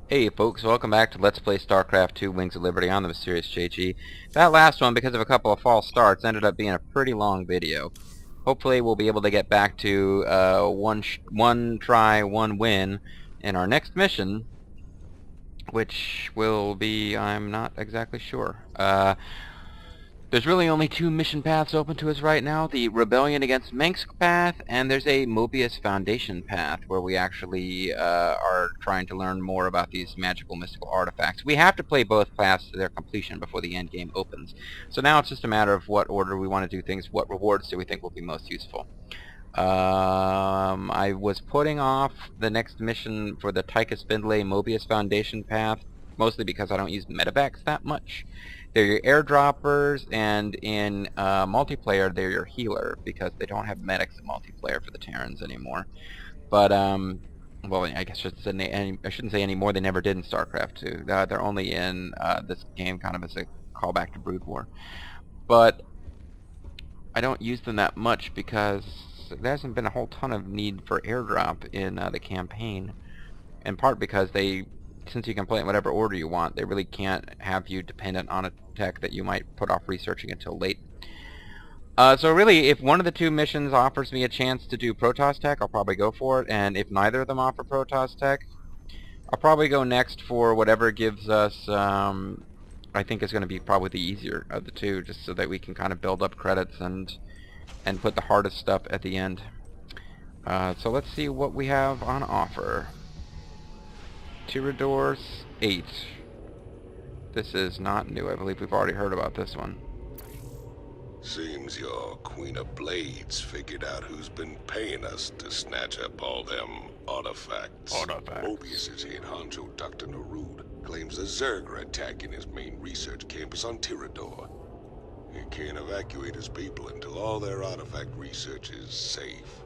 Hey folks, welcome back to Let's Play Starcraft 2 Wings of Liberty on the Mysterious JG. That last one, because of a couple of false starts, ended up being a pretty long video. Hopefully we'll be able to get back to one try, one win in our next mission, which will be, I'm not exactly sure. There's really only two mission paths open to us right now, the Rebellion Against Mengsk path, and there's a Moebius Foundation path, where we actually are trying to learn more about these magical mystical artifacts. We have to play both paths to their completion before the end game opens. So now it's just a matter of what order we want to do things, what rewards do we think will be most useful. I was putting off the next mission for the Tychus Spindley Moebius Foundation path, mostly because I don't use medevacs that much. They're your airdroppers, and in multiplayer they're your healer, because they don't have medics in multiplayer for the Terrans anymore. But, well, I guess I shouldn't say any more, they never did in Starcraft 2. They're only in this game kind of as a callback to Brood War. But I don't use them that much because there hasn't been a whole ton of need for airdrop in the campaign. In part because since you can play in whatever order you want, they really can't have you dependent on a tech that you might put off researching until late. So really, if one of the two missions offers me a chance to do Protoss tech, I'll probably go for it, and if neither of them offer Protoss tech, I'll probably go next for whatever gives us, I think is going to be probably the easier of the two, just so that we can kind of build up credits and put the hardest stuff at the end. So let's see what we have on offer. Tiradors 8. This is not new. I believe we've already heard about this one. Seems your Queen of Blades figured out who's been paying us to snatch up all them artifacts. Moebius's head honcho, Dr. Narud, claims the Zerg are attacking his main research campus on Tirador. He can't evacuate his people until all their artifact research is safe.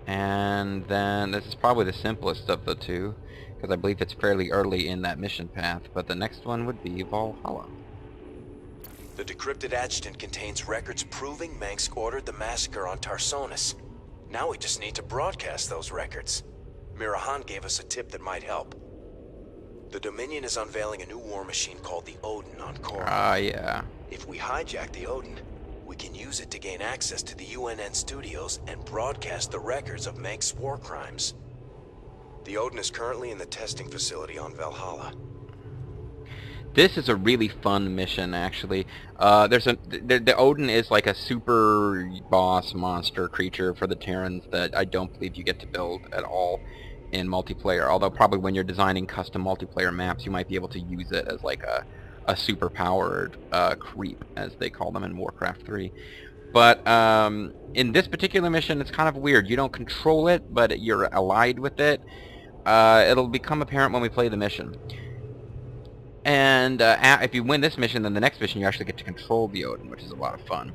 And then this is probably the simplest of the two, because I believe it's fairly early in that mission path, but the next one would be Valhalla. The decrypted adjutant contains records proving Mengsk ordered the massacre on Tarsonis. Now we just need to broadcast those records. Mirahan gave us a tip that might help. The Dominion is unveiling a new war machine called the Odin on Korra. Yeah. If we hijack the Odin, we can use it to gain access to the UNN studios and broadcast the records of Mengsk's war crimes. The Odin is currently in the testing facility on Valhalla. This is a really fun mission, actually. The Odin is like a super boss monster creature for the Terrans that I don't believe you get to build at all in multiplayer. Although probably when you're designing custom multiplayer maps, you might be able to use it as like a super-powered creep, as they call them in Warcraft 3. But in this particular mission, it's kind of weird. You don't control it, but you're allied with it. It'll become apparent when we play the mission. And if you win this mission, then the next mission you actually get to control the Odin, which is a lot of fun.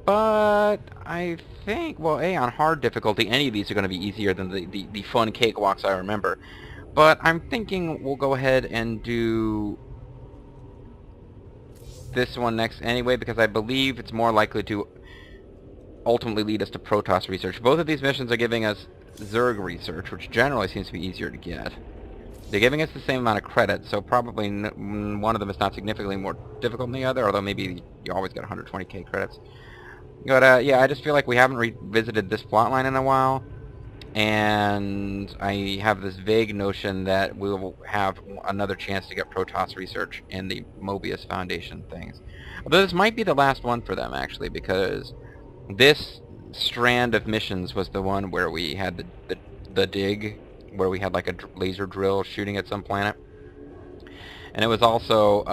But I think, well, on hard difficulty, any of these are going to be easier than the fun cakewalks I remember. But I'm thinking we'll go ahead and do this one next anyway, because I believe it's more likely to ultimately lead us to Protoss research. Both of these missions are giving us Zerg research, which generally seems to be easier to get. They're giving us the same amount of credit, so probably one of them is not significantly more difficult than the other, although maybe you always get 120k credits. But yeah, I just feel like we haven't revisited this plotline in a while, and I have this vague notion that we'll have another chance to get Protoss research in the Moebius Foundation things. Although this might be the last one for them, actually, because this strand of missions was the one where we had the dig, where we had like a laser drill shooting at some planet. And it was also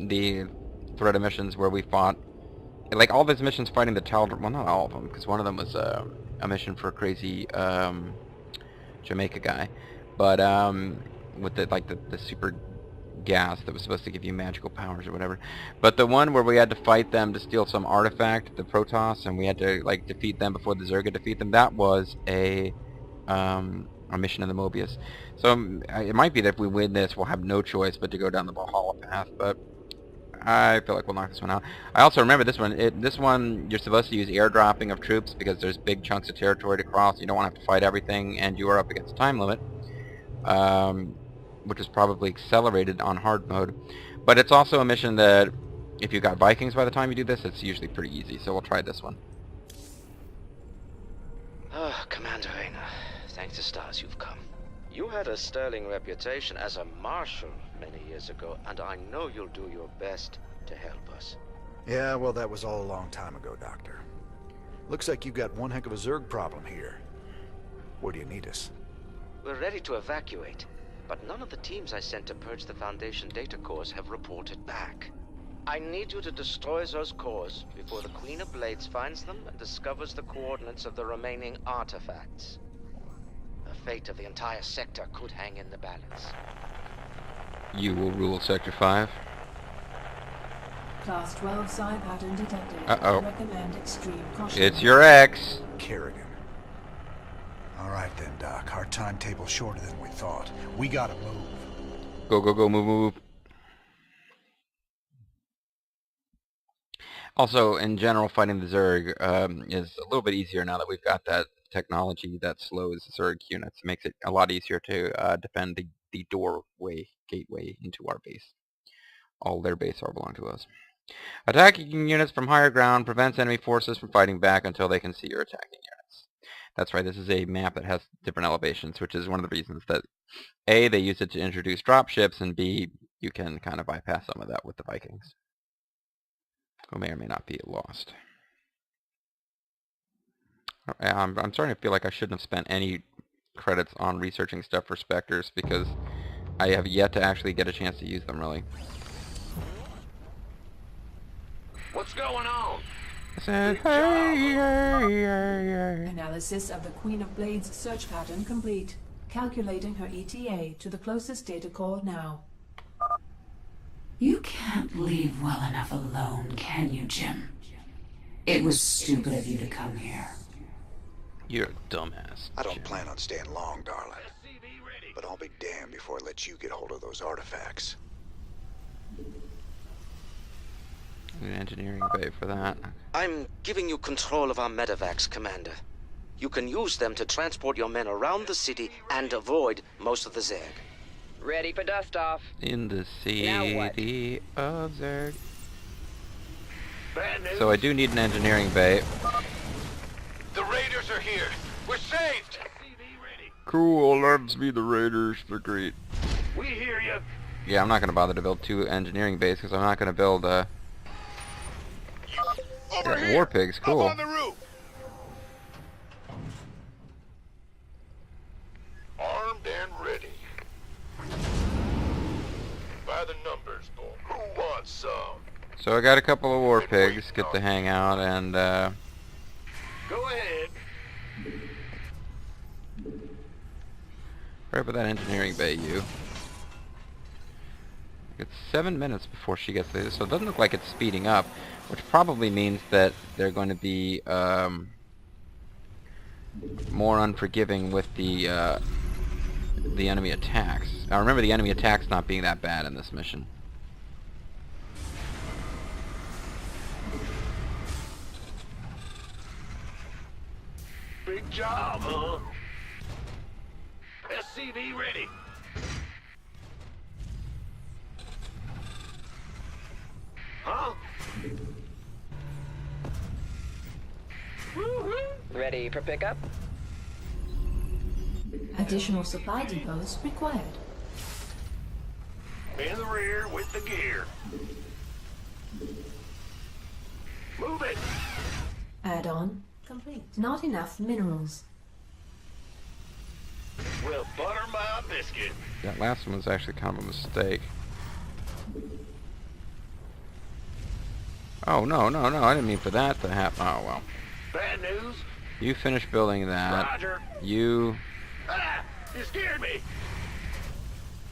the threat of missions where we fought, like all these missions fighting the Taldor, well, not all of them, because one of them was a mission for a crazy Jamaica guy, but with the super gas that was supposed to give you magical powers or whatever. But the one where we had to fight them to steal some artifact, the Protoss, and we had to like defeat them before the Zerg could defeat them, that was a mission in the Moebius. So it might be that if we win this, we'll have no choice but to go down the Valhalla path, but I feel like we'll knock this one out. I also remember this one. This one, you're supposed to use airdropping of troops because there's big chunks of territory to cross. You don't want to have to fight everything, and you are up against a time limit. which is probably accelerated on hard mode. But it's also a mission that, if you got Vikings by the time you do this, it's usually pretty easy, so we'll try this one. Ah, Commander Rayner, thank the stars you've come. You had a sterling reputation as a marshal many years ago, and I know you'll do your best to help us. Yeah, well, that was all a long time ago, Doctor. Looks like you've got one heck of a Zerg problem here. Where do you need us? We're ready to evacuate, but none of the teams I sent to purge the Foundation data cores have reported back. I need you to destroy those cores before the Queen of Blades finds them and discovers the coordinates of the remaining artifacts. The fate of the entire sector could hang in the balance. You will rule Sector 5. Class 12 psi pattern detected. Uh-oh. Recommend extreme caution. It's your ex. Kerrigan. Alright then, Doc. Our timetable's shorter than we thought. We gotta move. Go, go, go, move, move. Also, in general, fighting the Zerg is a little bit easier now that we've got that technology that slows Zerg units. It makes it a lot easier to defend the gateway into our base. All their base all belong to us. Attacking units from higher ground prevents enemy forces from fighting back until they can see your attacking units. That's right, this is a map that has different elevations, which is one of the reasons that A, they use it to introduce dropships, and B, you can kind of bypass some of that with the Vikings, who may or may not be lost. I'm starting to feel like I shouldn't have spent any credits on researching stuff for Spectres, because I have yet to actually get a chance to use them, really. What's going on? I said, hey. Analysis of the Queen of Blades search pattern complete. Calculating her ETA to the closest data core now. You can't leave well enough alone, can you, Jim? It was stupid of you to come here. You're a dumbass. I don't plan on staying long, darling. But I'll be damned before I let you get hold of those artifacts. An engineering bay for that. I'm giving you control of our medevacs, Commander. You can use them to transport your men around the city and avoid most of the Zerg. Ready for dust-off. In the city of Zerg. Bad news. So I do need an engineering bay. The raiders are here. We're saved. Cool, let's be the raiders. They're great. We hear you. Yeah, I'm not going to bother to build 2 engineering bays because I'm not going to build Over here. war pigs. Cool. Up on the roof. Armed and ready. By the numbers, boy. Who wants some? So I got a couple of war pigs, get to hang out, and Go ahead. right about that engineering bay, you. It's 7 minutes before she gets there, so it doesn't look like it's speeding up, which probably means that they're going to be more unforgiving with the enemy attacks. Now remember, the enemy attacks not being that bad in this mission. Big job, huh? SCV ready. Huh? Ready for pickup? Additional supply depots required. In the rear with the gear. Move it. Add-on complete. Not enough minerals. Well, butter my biscuit. That last one was actually kind of a mistake. Oh, no, no, no, I didn't mean for that to happen. Oh, well. Bad news. You finish building that. Roger. You... Ah, you scared me.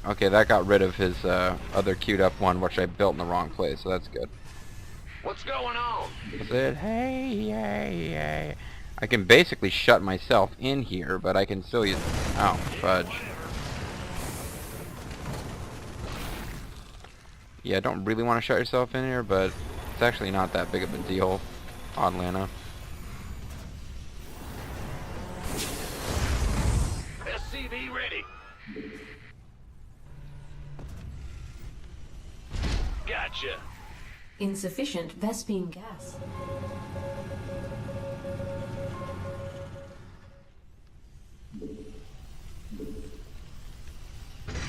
Okay, that got rid of his other queued up one, which I built in the wrong place, so that's good. What's going on? I said, hey, hey, hey. I can basically shut myself in here, but I can still use... Oh, fudge. Yeah, I don't really want to shut yourself in here, but it's actually not that big of a deal, oddly enough. SCV ready. Gotcha. Insufficient Vespine gas.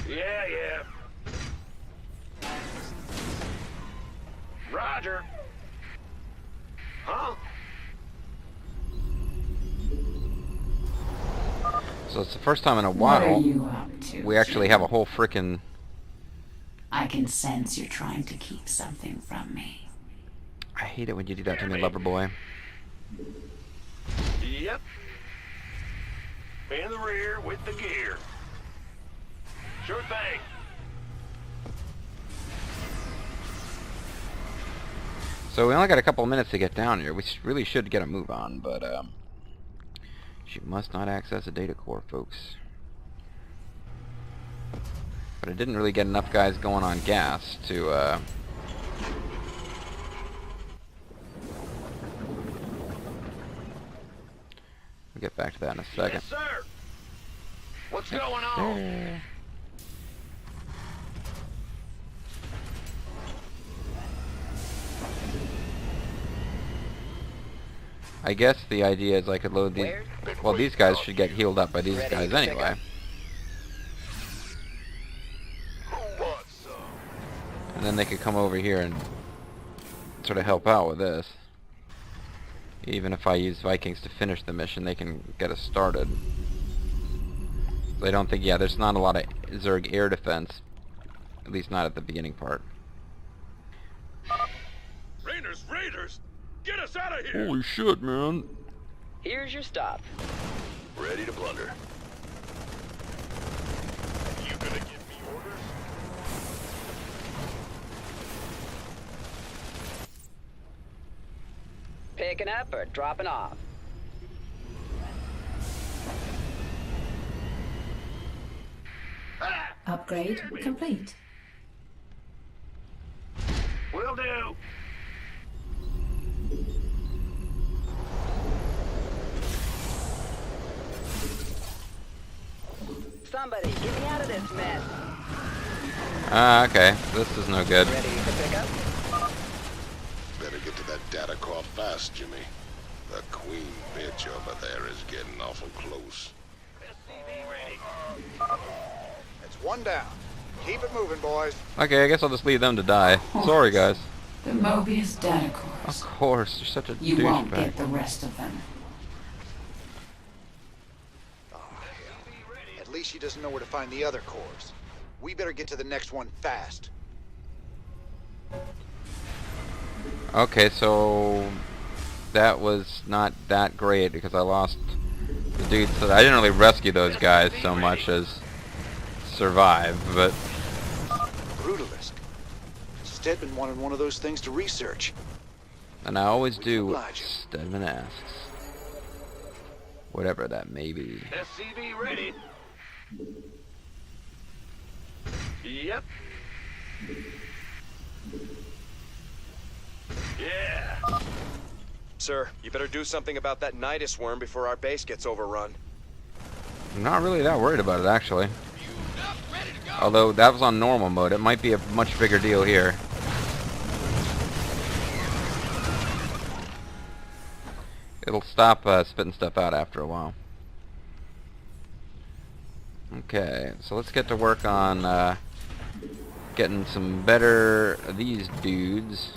Yeah. Roger. Huh? So it's the first time in a What are while you up to, we actually Jim? have a whole frickin'... I can sense you're trying to keep something from me. I hate it when you do that to me, lover boy. Yep. In the rear with the gear. Sure thing. So we only got a couple of minutes to get down here. We really should get a move on, but she must not access a data core, folks. But it didn't really get enough guys going on gas to we'll get back to that in a second. Yes, sir. What's going on? I guess the idea is I could load these... Well, these guys should get healed up by these guys anyway. And then they could come over here and sort of help out with this. Even if I use Vikings to finish the mission, they can get us started. So I don't think... Yeah, there's not a lot of Zerg air defense. At least not at the beginning part. Raiders! Get us out of here! Holy shit, man. Here's your stop. Ready to blunder. You gonna give me orders? Picking up or dropping off? Upgrade complete. Will do. Somebody, get me out of this mess. Ah, okay. This is no good. Ready to pick up? Better get to that data core fast, Jimmy. The queen bitch over there is getting awful close. SCV ready. It's one down. Keep it moving, boys. Okay, I guess I'll just leave them to die. Sorry, guys. The Moebius data Of cores. course, you're such a You won't douchebag. get the rest of them. Oh, hell. At least she doesn't know where to find the other cores. We better get to the next one fast. Okay, so that was not that great because I lost the dudes. So I didn't really rescue those guys so much as survive, but Brutalist. Stedman wanted one of those things to research. and I always We do can what oblige him. Stedman asks, whatever that may be. SCV ready. Yep. Yeah. Sir, you better do something about that Nidus worm before our base gets overrun. I'm not really that worried about it, actually. Although that was on normal mode, it might be a much bigger deal here. It'll stop spitting stuff out after a while. Okay, so let's get to work on getting some better of these dudes.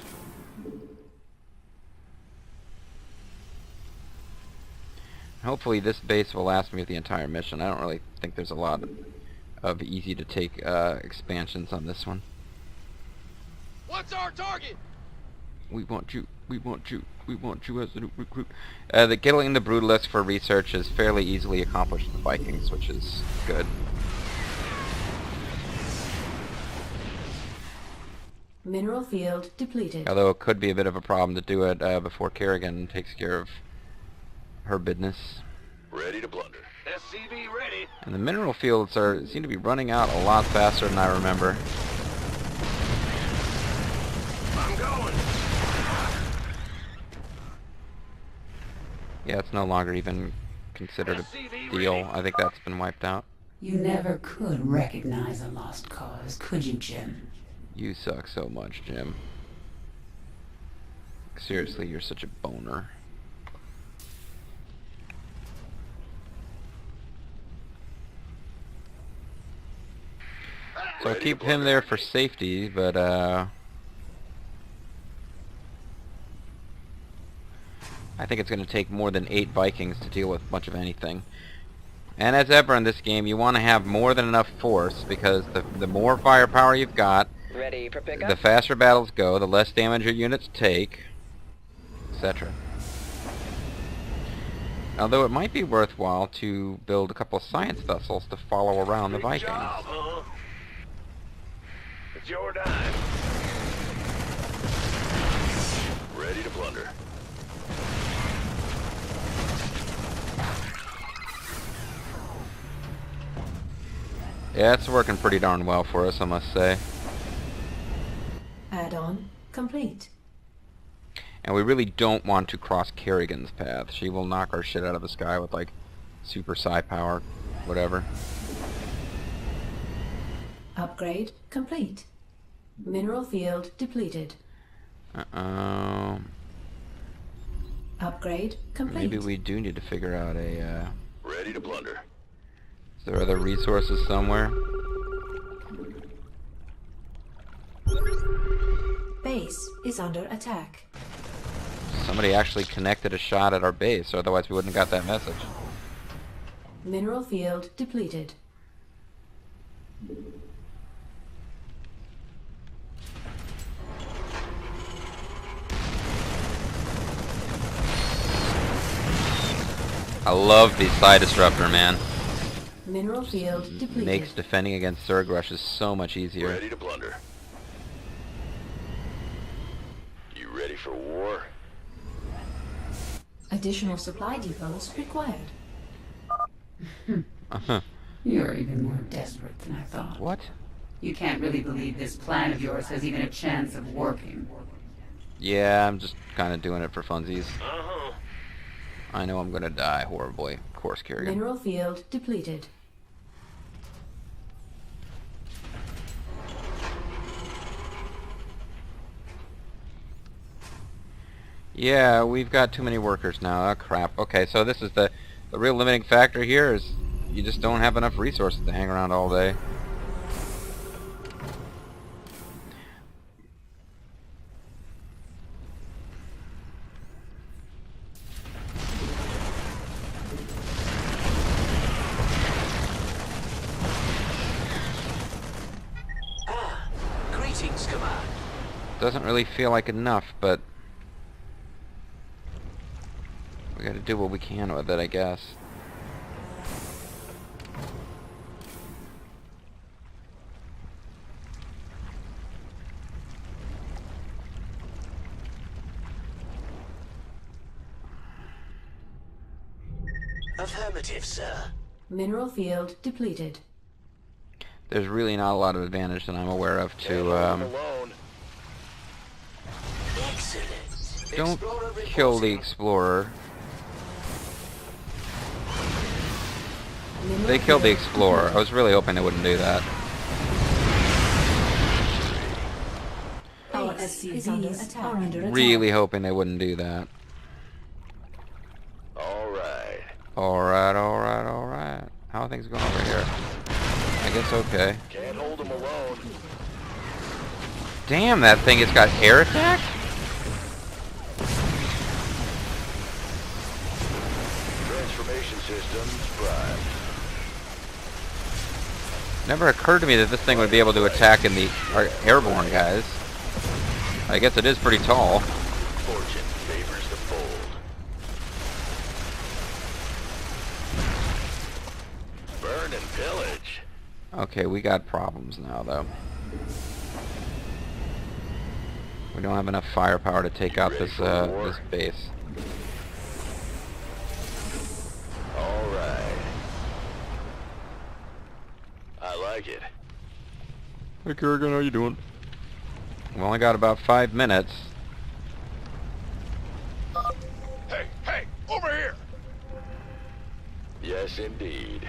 Hopefully this base will last me the entire mission. I don't really think there's a lot of easy to take expansions on this one. What's our target? We want you, we want you, we want you as a new recruit. The killing the Brutalisk for research is fairly easily accomplished with the Vikings, which is good. Mineral field depleted. Although it could be a bit of a problem to do it before Kerrigan takes care of her business. Ready to blunder. SCV ready. And the mineral fields seem to be running out a lot faster than I remember. I'm going. Yeah, it's no longer even considered a deal. I think that's been wiped out. You never could recognize a lost cause, could you, Jim? You suck so much, Jim. Seriously, you're such a boner. So I'll keep him there for safety, but I think it's going to take more than 8 Vikings to deal with much of anything. And as ever in this game, you want to have more than enough force, because the more firepower you've got, Ready for pickup? the faster battles go, the less damage your units take, etc. Although it might be worthwhile to build a couple of science vessels to follow around the Vikings. Good job, huh? It's your dime. Ready to plunder. Yeah, it's working pretty darn well for us, I must say. Add-on complete. And we really don't want to cross Kerrigan's path. She will knock our shit out of the sky with, like, super psi power, whatever. Upgrade complete. Mineral field depleted. Uh-oh. Upgrade complete. Maybe we do need to figure out a, Ready to plunder. Is there other resources somewhere? Base is under attack. Somebody actually connected a shot at our base, otherwise we wouldn't have got that message. Mineral field depleted. I love the Psi Disruptor, man. Mineral field depleted. Makes defending against Zerg rushes so much easier. Ready to plunder. You ready for war? Additional supply depots required. You're even more desperate than I thought. What? You can't really believe this plan of yours has even a chance of working. Yeah, I'm just kind of doing it for funsies. Uh-huh. I know I'm gonna die horribly. Of course, Kerrigan. Mineral field depleted. Yeah, we've got too many workers now. Oh, crap. Okay, so this is the real limiting factor here is you just don't have enough resources to hang around all day. Greetings, Command. Doesn't really feel like enough, but we gotta do what we can with it, I guess. Affirmative, sir. Mineral field depleted. There's really not a lot of advantage that I'm aware of to, Alone. Excellent. don't Explorer kill the reporting. Explorer. Mineral They killed the field Explorer. I was really hoping they wouldn't do that. Our SCVs are under attack. Really hoping they wouldn't do that. All right. Alright, alright, alright. How are things going over here? I guess okay. Can't hold them alone. Damn, that thing has got air attack? Transformation systems prime. Never occurred to me that this thing would be able to attack in the airborne guys. I guess it is pretty tall. Fortune favors the bold. Burn and pillage. Okay, we got problems now, though. We don't have enough firepower to take out this this base. All right. I like it. Hey, Kerrigan, how you doing? We only got about 5 minutes. Hey, hey, over here! Yes, indeed.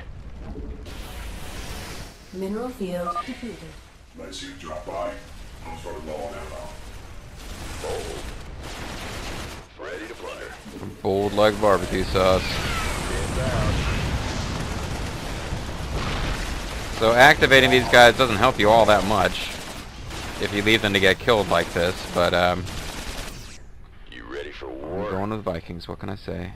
Mineral field depleted. Let's see you drop by. Bold. Ready to plunder. Bold like barbecue sauce. So activating these guys doesn't help you all that much if you leave them to get killed like this, but You ready for I'm war? going with Vikings, what can I say?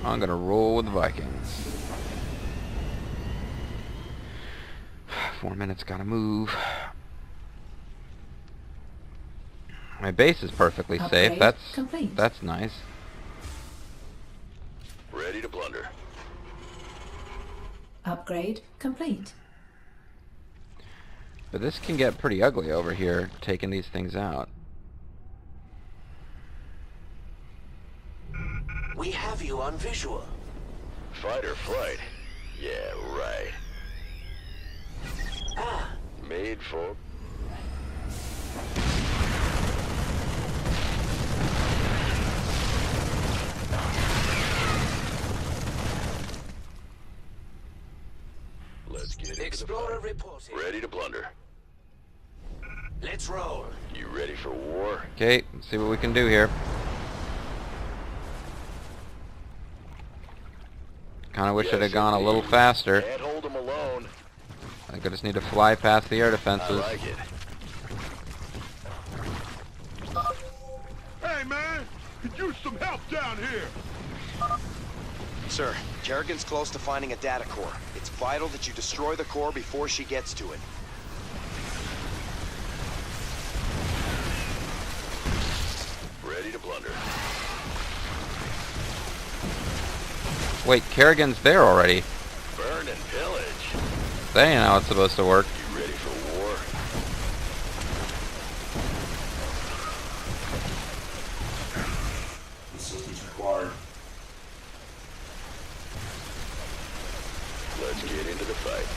I'm gonna roll with the Vikings. 4 minutes, gotta move. My base is perfectly safe. Upgrade complete. That's nice. Ready to plunder. Upgrade complete. But this can get pretty ugly over here, taking these things out. We have you on visual. Fight or flight? Yeah, right. Made for... Let's get into the Explorer fight. reporting. Ready to plunder. Let's roll. You ready for war? Okay, let's see what we can do here. Kinda wish it had gone a little faster. Can't hold them alone. I think I just need to fly past the air I defenses. like it. Hey, man! Could use some help down here! Sir, Kerrigan's close to finding a data core. It's vital that you destroy the core before she gets to it. Ready to plunder. Wait, Kerrigan's there already. Burn and pillage. That ain't how it's supposed to work. You ready for war? Assistance required. Let's get into the fight.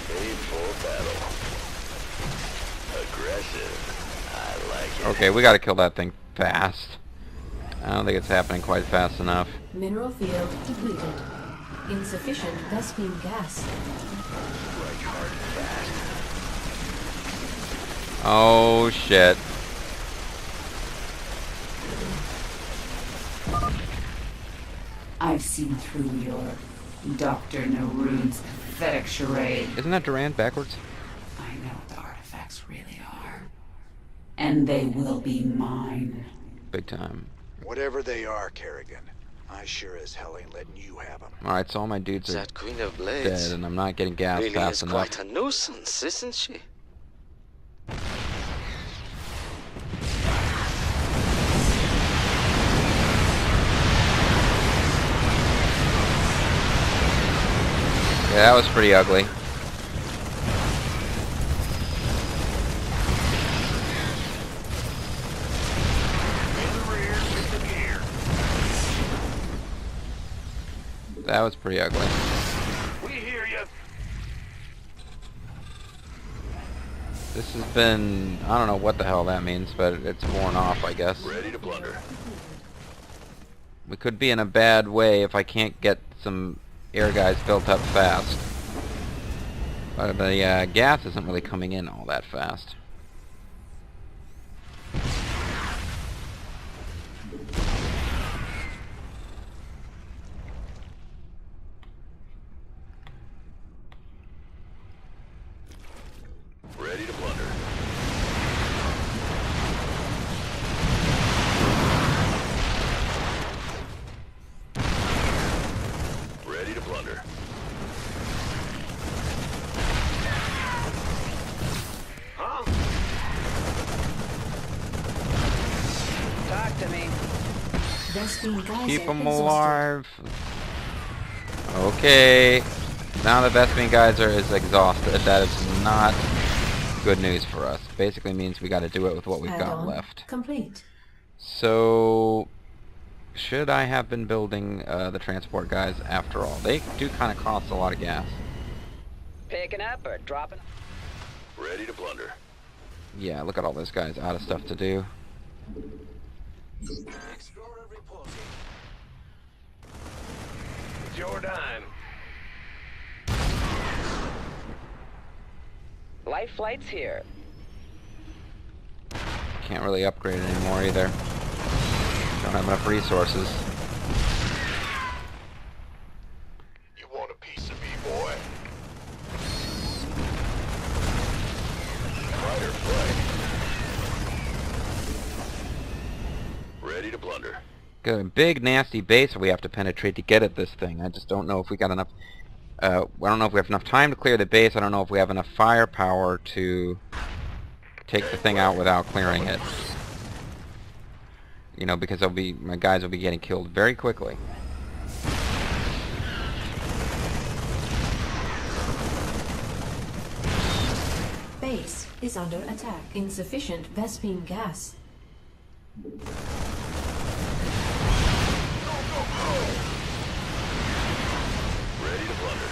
Made for battle. Aggressive. I like it. Okay, we gotta kill that thing fast. I don't think it's happening quite fast enough. Mineral field depleted. Insufficient Vespene gas. Oh shit. I've seen through your Dr. Narude's pathetic charade. Isn't that Durand backwards? I know what the artifacts really are. And they will be mine. Big time. Whatever they are, Kerrigan, I sure as hell ain't letting you have them. Alright, so all my dudes are That Queen of Blades dead and I'm not getting gas really fast is enough. quite a nuisance, isn't she? Yeah, that was pretty ugly. In the rear, in the gear. That was pretty ugly. We hear you. This has been... I don't know what the hell that means, but it's worn off, I guess. Ready to plunder. We could be in a bad way if I can't get some air guys built up fast. But the gas isn't really coming in all that fast. Ready to plunder. Ready to plunder. Talk to me. Vespene gas Keep them exhausted. alive. Okay. Now the Vespene guys is exhausted. That is not good news for us. Basically means we got to do it with what we've got Add-on left. complete. So, should I have been building the transport guys after all? They do kind of cost a lot of gas. Picking up or dropping? Ready to plunder. Yeah, look at all those guys out of stuff to do. Explorer reporting. It's your dime. Life flight's here. Can't really upgrade it anymore either. Don't have enough resources. You want a piece of me, boy? Fighter flight. Ready to blunder. Got a big nasty base we have to penetrate to get at this thing. I just don't know if we got enough. I don't know if we have enough time to clear the base. I don't know if we have enough firepower to take the thing out without clearing it. You know, because my guys will be getting killed very quickly. Base is under attack. Insufficient Vespene gas. Ready to blunder.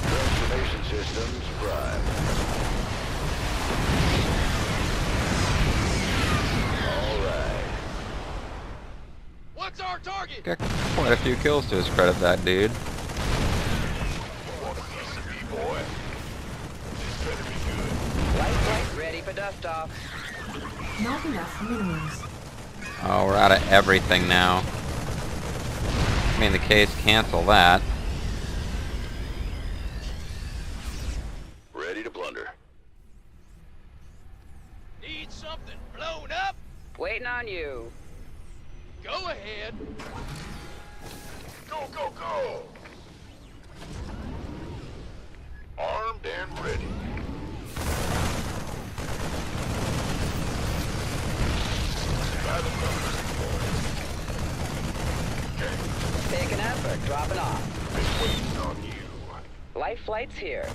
Transformation systems prime. All right. What's our target? Got quite a few kills to his credit, that dude. Want a piece of me, boy? This better be good. Life flight ready for dust off. Not enough minerals. Oh, we're out of everything now. I mean, the case, cancel that. Ready to blunder. Need something blown up? Waiting on you. Go ahead. Go, go, go! Armed and ready. By the numbers, boys. Picking up or dropping off. Been waiting on you. Life flight's here.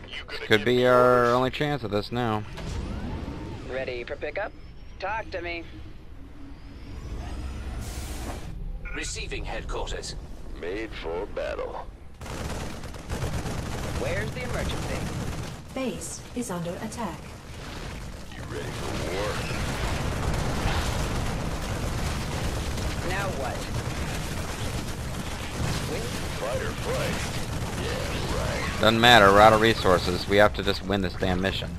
You gonna Could give be me our orders? only chance at this now. Ready for pickup? Talk to me. Receiving headquarters. Made for battle. Where's the emergency? Base is under attack. You ready for war? Now what? Win? Fighter flight. Yeah, right. Doesn't matter, we're out of resources. We have to just win this damn mission.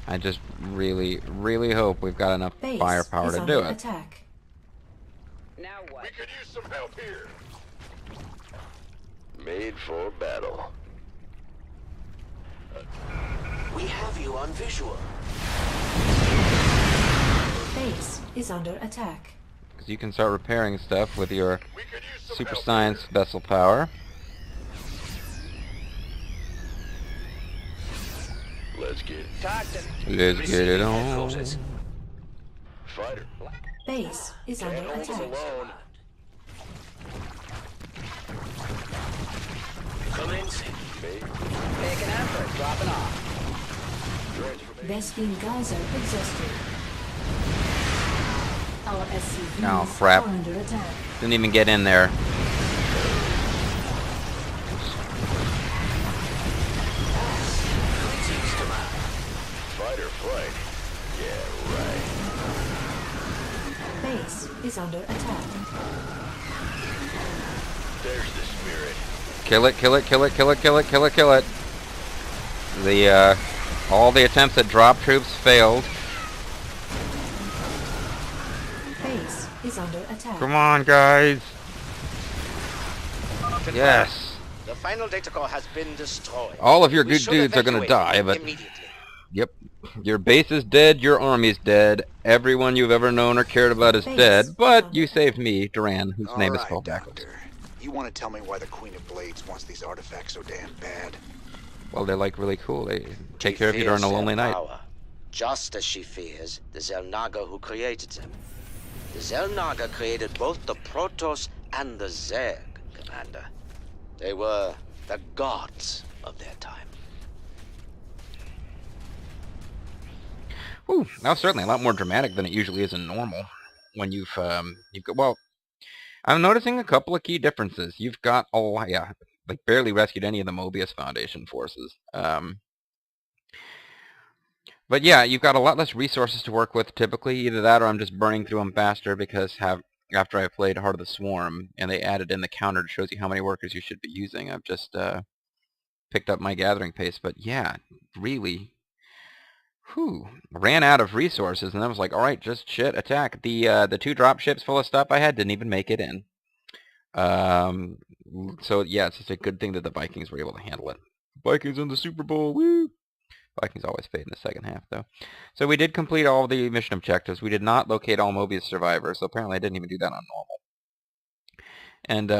I just really, really hope we've got enough Base firepower is to under do it. attack. Now what? We could use some help here. Made for battle. We have you on visual. Base is under attack. Because you can start repairing stuff with your We could use some super help science here. vessel power. Let's get it. Talk to me. Let's get it Receiving on. headquarters. Fighter. Base is under Can't hold us attack. alone. Commencing. Made Picking up or dropping off. transformation. Vespene geyser exhausted. Our SCVs Oh, crap. are under attack. Didn't even get in there. Greetings, Command. Fighter flight. Yeah, right. Base is under attack. There's the spirit. Kill it, kill it, kill it, kill it, kill it, kill it, kill it. The, all the attempts at drop troops failed. Base is under attack. Come on, guys. Yes. The final data core has been destroyed. All of your We good should dudes are gonna evacuate die, but... immediately. Yep. Your base is dead, your army's dead, everyone you've ever known or cared about is Base dead, is but under you attack. saved me, Duran, whose All name is right, spelled backwards. Doctor. You want to tell me why the Queen of Blades wants these artifacts so damn bad? Well, they're like really cool. They take She care of you during a fears lonely their night. power, just as she fears the Xel'Naga who created them. The Xel'Naga created both the Protoss and the Zerg, Commander. They were the gods of their time. Whew, that was certainly a lot more dramatic than it usually is in normal. When you've got, well, I'm noticing a couple of key differences. You've got a lot, yeah, like barely rescued any of the Moebius Foundation forces. But yeah, you've got a lot less resources to work with typically. Either that or I'm just burning through them faster because after I played Heart of the Swarm and they added in the counter that shows you how many workers you should be using, I've just picked up my gathering pace. But yeah, really, ran out of resources, and I was like, all right, just shit, attack. The 2 drop ships full of stuff I had didn't even make it in. So yeah, it's just a good thing that the Vikings were able to handle it. Vikings in the Super Bowl, woo! Vikings always fade in the second half, though. So we did complete all the mission objectives. We did not locate all Moebius survivors, so apparently I didn't even do that on normal. And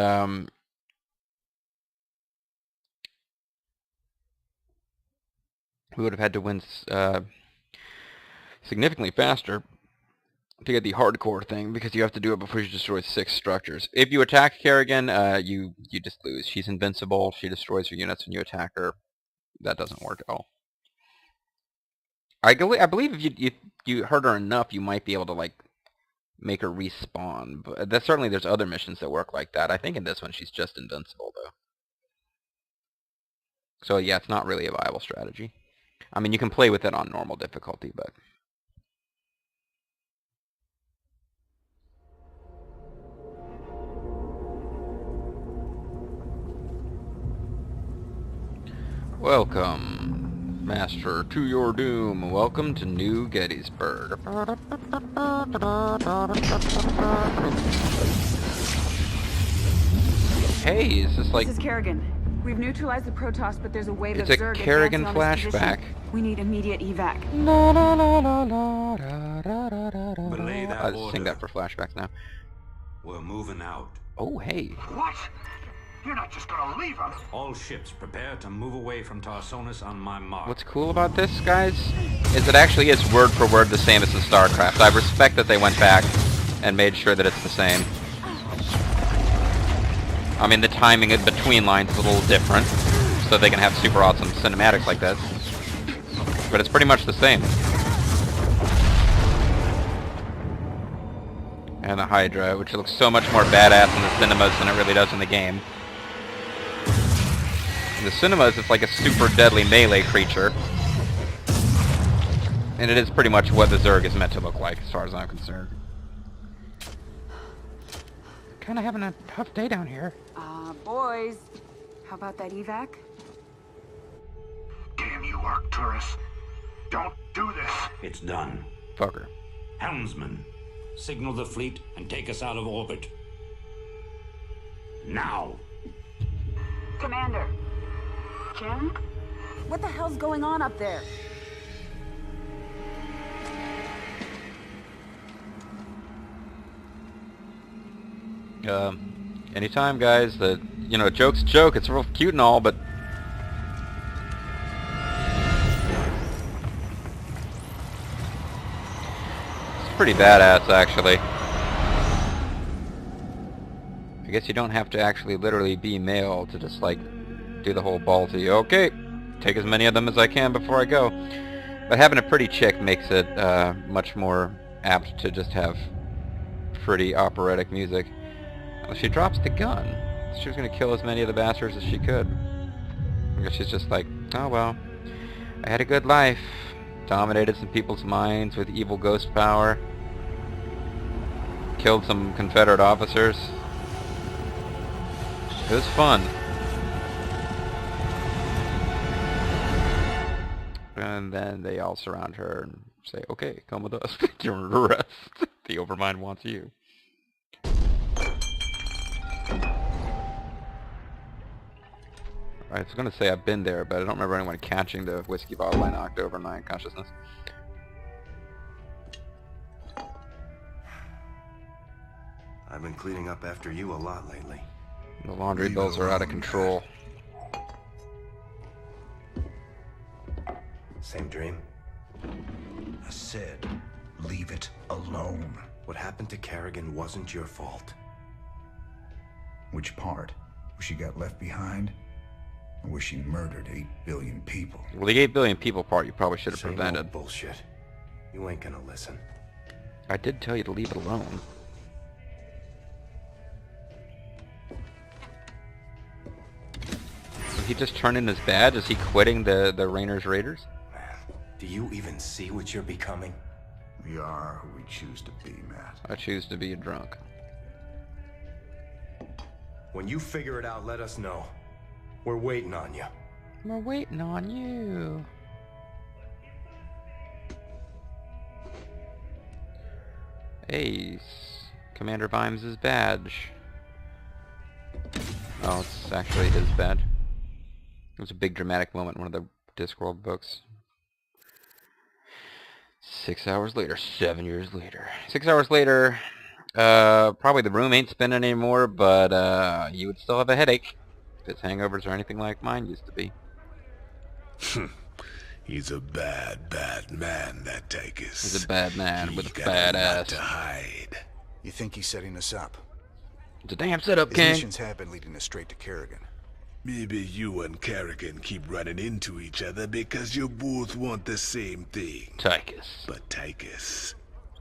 we would have had to win significantly faster to get the hardcore thing, because you have to do it before you destroy 6 structures. If you attack Kerrigan, you just lose. She's invincible. She destroys her units when you attack her. That doesn't work at all. I believe if you hurt her enough, you might be able to, like, make her respawn. But certainly there's other missions that work like that. I think in this one she's just invincible, though. So yeah, it's not really a viable strategy. I mean, you can play with it on normal difficulty, but... Welcome, Master, to your doom. Welcome to New Gettysburg. Hey, is this like... This is Kerrigan. We've neutralized the Protoss, but there's a wave of Zerg. It's a Kerrigan flashback. We need immediate evac. Belay that I'll sing that for flashbacks now. We're moving out. Oh, hey. What? You're not just gonna leave us. All ships prepare to move away from Tarsonis on my mark. What's cool about this, guys, is it actually is word for word the same as in Starcraft. I respect that they went back and made sure that it's the same. I mean, the timing in between lines is a little different, so they can have super awesome cinematics like this. But it's pretty much the same. And the Hydra, which looks so much more badass in the cinemas than it really does in the game. In the cinemas, it's like a super deadly melee creature. And it is pretty much what the Zerg is meant to look like, as far as I'm concerned. Kinda having a tough day down here. Boys, how about that evac? Damn you, Arcturus. Don't do this. It's done. Fucker. Helmsman, signal the fleet and take us out of orbit. Now! Commander. Jim? What the hell's going on up there? Anytime, guys. You know, joke's a joke. It's real cute and all, but... it's pretty badass, actually. I guess you don't have to actually literally be male to just, like, do the whole ballsy, okay, take as many of them as I can before I go. But having a pretty chick makes it much more apt to just have pretty operatic music. Well, she drops the gun. She was going to kill as many of the bastards as she could. I guess she's just like, oh well, I had a good life. Dominated some people's minds with evil ghost power. Killed some Confederate officers. It was fun. And then they all surround her and say, okay, come with us. You're under arrest. The Overmind wants you. I was going to say I've been there, but I don't remember anyone catching the whiskey bottle I knocked over in my unconsciousness. I've been cleaning up after you a lot lately. The laundry bills are out of control. Same dream? I said, leave it alone. What happened to Kerrigan wasn't your fault. Which part? Where she got left behind? Or where she murdered 8 billion people? Well, the 8 billion people part you probably should have prevented. Bullshit. You ain't gonna listen. I did tell you to leave it alone. Did he just turn in his badge? Is he quitting the Rainer's Raiders? Do you even see what you're becoming? We are who we choose to be, Matt. I choose to be a drunk. When you figure it out, let us know. We're waiting on you. We're waiting on you. Ace. Commander Vimes' badge. Oh, it's actually his badge. It was a big dramatic moment in one of the Discworld books. 6 hours later, 7 years later. 6 hours later, probably the room ain't spinning anymore, but you would still have a headache if his hangovers are anything like mine used to be. He's a bad, bad man, that Tychus. He's a bad man with a bad ass. To hide. You think he's setting us up? It's a damn setup, His King. missions have been leading us straight to Kerrigan. Maybe you and Kerrigan keep running into each other because you both want the same thing. Tychus. But Tychus,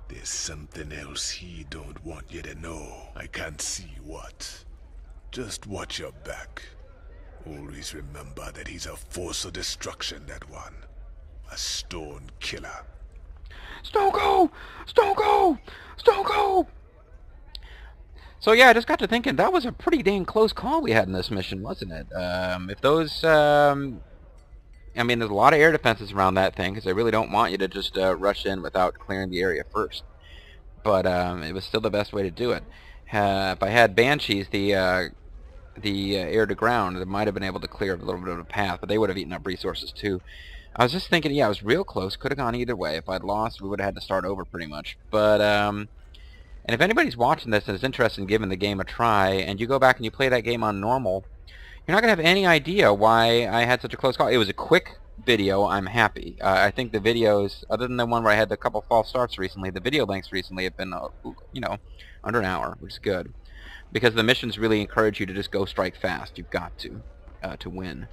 there's something else he don't want you to know. I can't see what. Just watch your back. Always remember that he's a force of destruction, that one. A stone killer. Stone Cold! Stone Cold! Stone Cold! So yeah, I just got to thinking, that was a pretty dang close call we had in this mission, wasn't it? If those, I mean, there's a lot of air defenses around that thing, because they really don't want you to just rush in without clearing the area first. But it was still the best way to do it. If I had Banshees, the air to ground, they might have been able to clear a little bit of a path, but they would have eaten up resources too. I was just thinking, yeah, it was real close, could have gone either way. If I'd lost, we would have had to start over pretty much. But, and if anybody's watching this and is interested in giving the game a try, and you go back and you play that game on normal, you're not going to have any idea why I had such a close call. It was a quick video. I'm happy. I think the videos, other than the one where I had a couple false starts recently, the video lengths recently have been, you know, under an hour, which is good. Because the missions really encourage you to just go strike fast. You've got to win.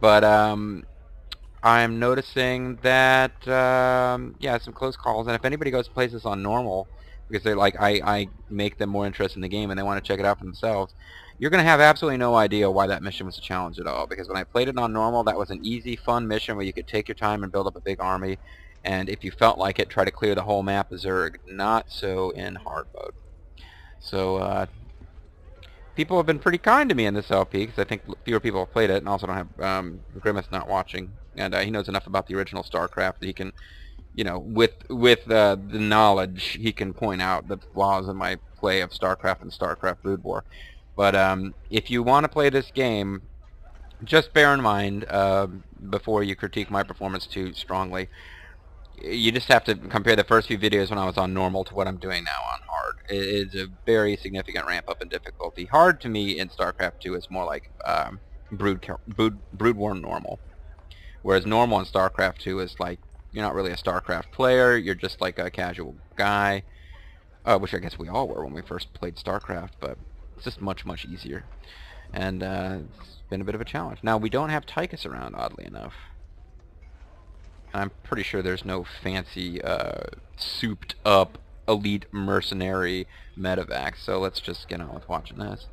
But I'm noticing that, yeah, some close calls. And if anybody goes and plays this on normal, because they're like, I make them more interested in the game and they want to check it out for themselves, you're going to have absolutely no idea why that mission was a challenge at all. Because when I played it on normal, that was an easy, fun mission where you could take your time and build up a big army. And if you felt like it, try to clear the whole map of Zerg. Not so in hard mode. So, people have been pretty kind to me in this LP, because I think fewer people have played it, and also don't have, Grimace not watching. And he knows enough about the original Starcraft that he can, you know, with the knowledge, he can point out the flaws in my play of Starcraft and Starcraft Brood War. But if you want to play this game, just bear in mind, before you critique my performance too strongly, you just have to compare the first few videos when I was on normal to what I'm doing now on hard. It is a very significant ramp up in difficulty. Hard to me in StarCraft 2 is more like Brood War normal. Whereas normal in StarCraft 2 is like, you're not really a StarCraft player, you're just like a casual guy. Which I guess we all were when we first played StarCraft, but it's just much, much easier. And it's been a bit of a challenge. Now, we don't have Tychus around, oddly enough. I'm pretty sure there's no fancy, souped-up, elite mercenary medevac, so let's just get on with watching this.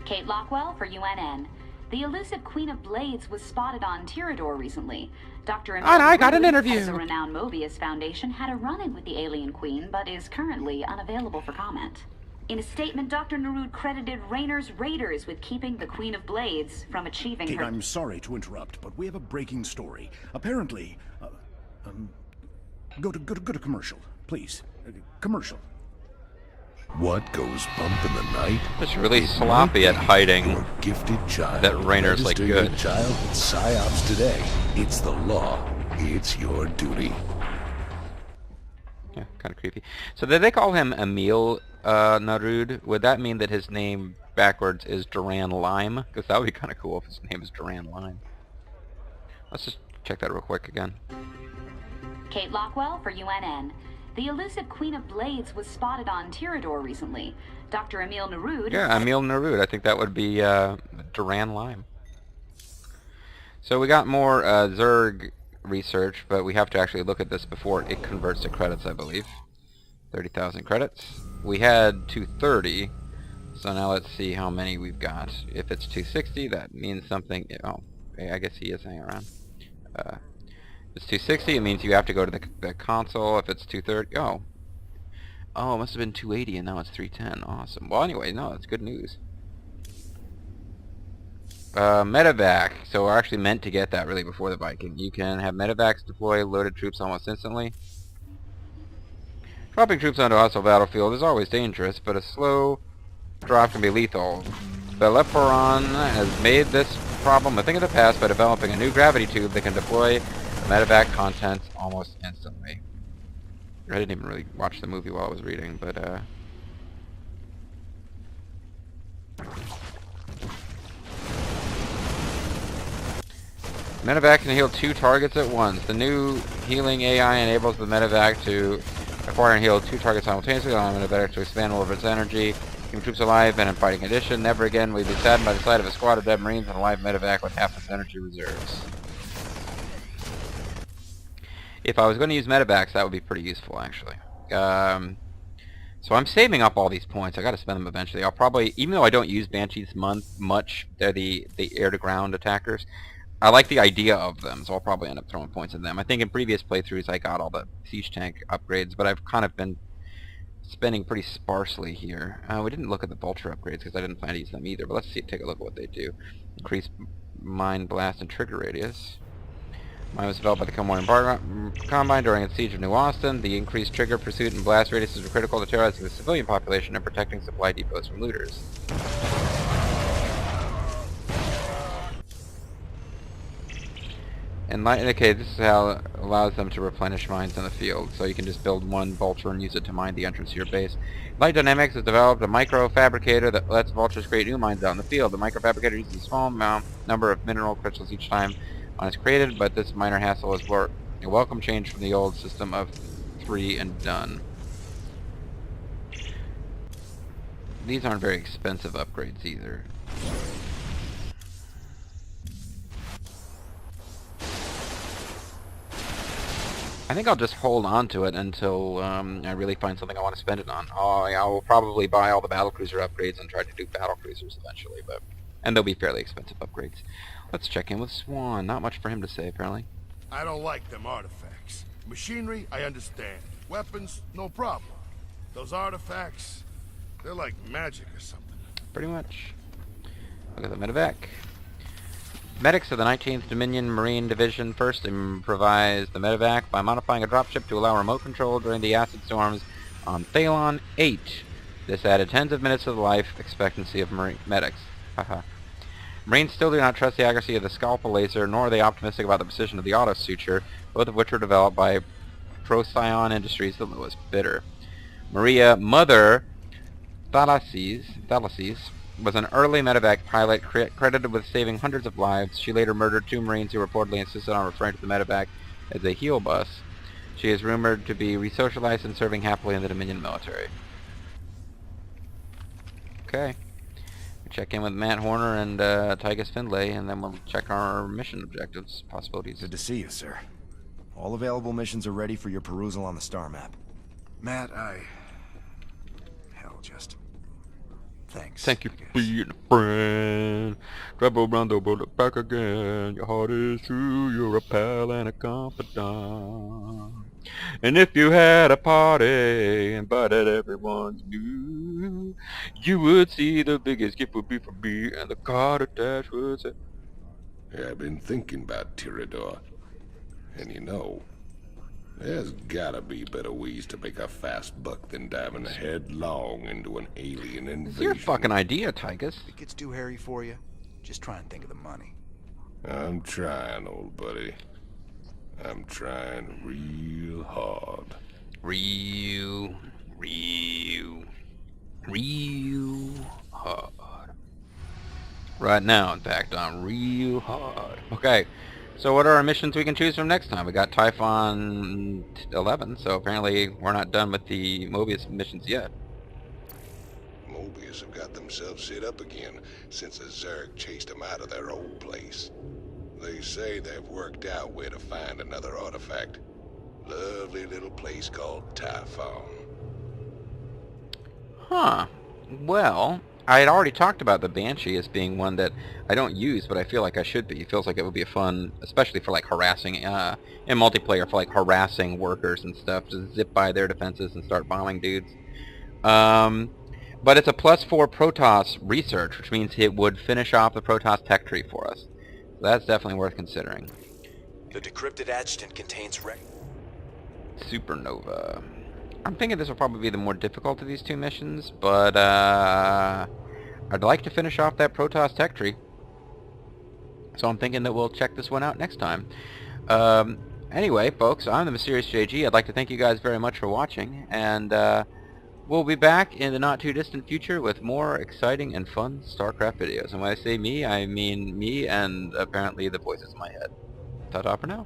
Kate Lockwell for UNN. The elusive Queen of Blades was spotted on Tirador recently. Dr. And I got an interview. The renowned Moebius Foundation had a run-in with the alien queen, but is currently unavailable for comment. In a statement, Dr. Narud credited Rainer's Raiders with keeping the Queen of Blades from achieving Kate, her... I'm sorry to interrupt, but we have a breaking story. Apparently, go to commercial, please. Commercial. What goes bump in the night? It's really sloppy at hiding your gifted child. That Rainer's like Register good. Your child with PsyOps today. It's the law. It's your duty. Yeah, kind of creepy. So did they call him Emil Narud? Would that mean that his name backwards is Duran Lime? Because that would be kind of cool if his name is Duran Lime. Let's just check that real quick again. Kate Lockwell for UNN. The elusive Queen of Blades was spotted on Tirador recently. Dr. Emil Narud... Yeah, Emil Narud. I think that would be Duran Lime. So we got more Zerg research, but we have to actually look at this before it converts to credits, I believe. 30,000 credits. We had 230, So now let's see how many we've got. If it's 260, that means something. Oh, I guess he is hanging around. If it's 260, it means you have to go to the console. If it's 230, oh, it must have been 280, and now it's 310. Awesome. Well, anyway, no, that's good news. Medevac. So we're actually meant to get that really before the Viking. You can have medevacs deploy loaded troops almost instantly. Dropping troops onto a hostile battlefield is always dangerous, but a slow drop can be lethal. Belleporon has made this problem a thing of the past by developing a new gravity tube that can deploy medevac contents almost instantly. I didn't even really watch the movie while I was reading, but medevac can heal 2 targets at once. The new healing AI enables the medevac to acquire and heal 2 targets simultaneously, allowing the medevac to expand all of its energy, keeping troops alive and in fighting condition. Never again will you be saddened by the sight of a squad of dead Marines and a live medevac with half its energy reserves. If I was going to use medevacs, that would be pretty useful, actually. So I'm saving up all these points. I got to spend them eventually. I'll probably, even though I don't use Banshees much, they're the air-to-ground attackers. I like the idea of them, so I'll probably end up throwing points in them. I think in previous playthroughs I got all the siege tank upgrades, but I've kind of been spending pretty sparsely here. We didn't look at the vulture upgrades because I didn't plan to use them either, but let's take a look at what they do. Increase mine blast and trigger radius. Mine was developed by the Combine Combine during its siege of New Austin. The increased trigger, pursuit, and blast radiuses were critical to terrorizing the civilian population and protecting supply depots from looters. And okay, this is how it allows them to replenish mines in the field. So you can just build one vulture and use it to mine the entrance to your base. Light Dynamics has developed a microfabricator that lets vultures create new mines out in the field. The microfabricator uses a small number of mineral crystals each time when it's created, but this minor hassle is a welcome change from the old system of 3 and done. These aren't very expensive upgrades either. I think I'll just hold on to it until I really find something I want to spend it on. I will probably buy all the battlecruiser upgrades and try to do battlecruisers eventually, and they'll be fairly expensive upgrades. Let's check in with Swan. Not much for him to say, apparently. I don't like them artifacts. Machinery, I understand. Weapons, no problem. Those artifacts, they're like magic or something. Pretty much. Look at the medevac. Medics of the 19th Dominion Marine Division first improvised the medevac by modifying a dropship to allow remote control during the acid storms on Thalon 8. This added tens of minutes to the life expectancy of medics. Haha. Marines still do not trust the accuracy of the scalpel laser, nor are they optimistic about the precision of the auto suture, both of which were developed by Procyon Industries, the lowest bidder. Maria Mother Thalassies was an early medevac pilot credited with saving hundreds of lives. She later murdered 2 Marines who reportedly insisted on referring to the medevac as a heal bus. She is rumored to be resocialized and serving happily in the Dominion military. Okay. Check in with Matt Horner and Tygus Findlay, and then we'll check our mission objectives, possibilities. Good to see you, sir. All available missions are ready for your perusal on the star map. Matt, just... Thanks. Thank you for being a friend. Travel around the world, look back again. Your heart is true, you're a pal and a confidant. And if you had a party, invited everyone you knew, you would see the biggest gift would be for me, and the card attached would say... Yeah, I've been thinking about Tirador. And you know, there's gotta be better ways to make a fast buck than diving headlong into an alien invasion. It's your fucking idea, Tygus. If it gets too hairy for you, just try and think of the money. I'm trying, old buddy. I'm trying real hard. Real hard. Right now, in fact, I'm real hard. Okay, so what are our missions we can choose from next time? We got Typhon 11, so apparently we're not done with the Moebius missions yet. Moebius have got themselves set up again since a Zerg chased them out of their old place. They say they've worked out where to find another artifact. Lovely little place called Typhon. Huh. Well, I had already talked about the Banshee as being one that I don't use, but I feel like I should be. It feels like it would be a fun, especially for like harassing, in multiplayer, for like harassing workers and stuff, to zip by their defenses and start bombing dudes. But it's a +4 Protoss research, which means it would finish off the Protoss tech tree for us. So that's definitely worth considering. The decrypted adjutant contains Supernova. I'm thinking this will probably be the more difficult of these two missions, but I'd like to finish off that Protoss tech tree. So I'm thinking that we'll check this one out next time. Anyway, folks, I'm the Mysterious JG. I'd like to thank you guys very much for watching, and we'll be back in the not-too-distant future with more exciting and fun StarCraft videos. And when I say me, I mean me and apparently the voices in my head. Ta-ta for now.